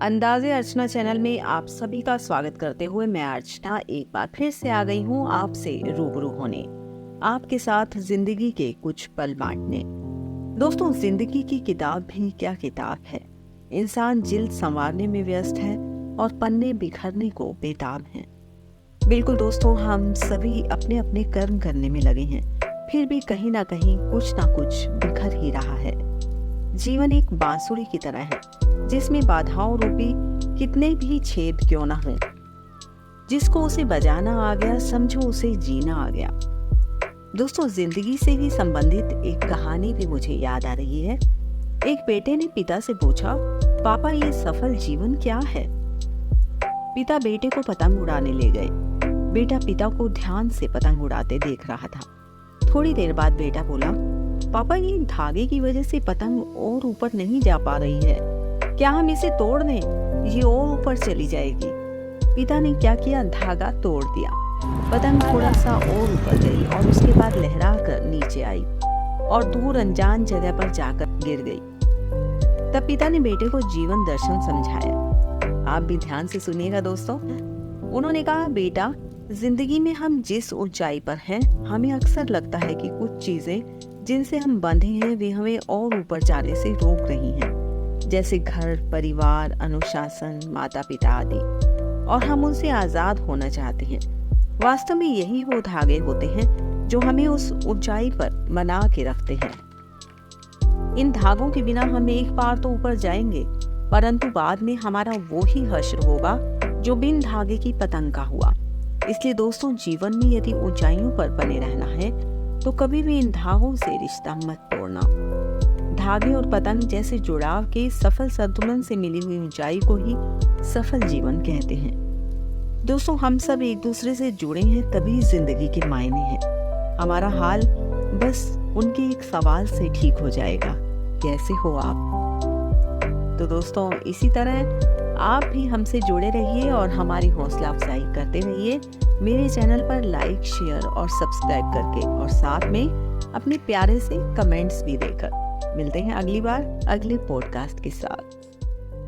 अंदाज़े अर्चना channel में आप सभी का स्वागत करते हुए मैं अर्चना एक बार फिर से आ गई हूँ आपसे रूबरू होने, आपके साथ जिंदगी के कुछ पल बांटने। दोस्तों, जिंदगी की किताब भी क्या किताब है। इंसान जिल्द संवारने में व्यस्त है और पन्ने बिखरने को बेताब हैं। बिल्कुल दोस्तों, हम सभी अपने अपने कर्म करने में लगे हैं, फिर भी कहीं ना कहीं कुछ ना कुछ बिखर ही रहा है। जीवन एक बांसुरी की तरह है जिसमें बाधाओं रूपी कितने भी छेद क्यों ना हो। जिसको उसे बजाना आ गया, समझो उसे जीना आ गया। दोस्तों, जिंदगी से ही संबंधित एक कहानी भी मुझे याद आ रही है। एक बेटे ने पिता से पूछा, पापा ये सफल जीवन क्या है। पिता बेटे को पतंग उड़ाने ले गए। बेटा पिता को ध्यान से पतंग उड़ाते देख रहा था। थोड़ी देर बाद बेटा बोला, पापा ये धागे की वजह से पतंग और ऊपर नहीं जा पा रही है, क्या हम इसे तोड़ दें, ये और ऊपर चली जाएगी। पिता ने क्या किया, धागा तोड़ दिया। पतंग थोड़ा सा और ऊपर गई और उसके बाद लहरा कर नीचे आई और दूर अनजान जगह पर जाकर गिर गई। तब पिता ने बेटे को जीवन दर्शन समझाया। आप भी ध्यान से सुनिएगा दोस्तों। उन्होंने कहा, बेटा जिंदगी में हम जिस ऊंचाई पर हैं, हमें अक्सर लगता है कि कुछ चीजें जिनसे हम बंधे हैं वे हमें और ऊपर जाने से रोक रही हैं, जैसे घर, परिवार, अनुशासन, माता पिता आदि, और हम उनसे आजाद होना चाहते हैं। वास्तव में यही वो धागे होते हैं जो हमें उस ऊंचाई पर मना के रखते हैं। इन धागों के बिना हम एक बार तो ऊपर जाएंगे, परंतु बाद में हमारा वो ही हश्र होगा जो बिन धागे की पतंग का हुआ। इसलिए दोस्तों, जीवन में यदि ऊंचाइयों पर बने रहना है तो कभी भी इन धागों से रिश्ता मत तोड़ना। धागे और पतंग जैसे जुड़ाव के सफल संतुलन से मिली हुई ऊंचाई को ही सफल जीवन कहते हैं। दोस्तों, हम सब एक दूसरे से जुड़े हैं तभी जिंदगी के मायने हैं। हमारा हाल बस उनके एक सवाल से ठीक हो जाएगा, कैसे हो आप। तो दोस्तों, इसी तरह आप भी हमसे जुड़े रहिए और हमारी हौसला अफजाई करते रहिए मेरे चैनल पर लाइक, शेयर और सब्सक्राइब करके, और साथ में अपने प्यारे से कमेंट्स भी देकर। मिलते हैं अगली बार अगले पॉडकास्ट के साथ।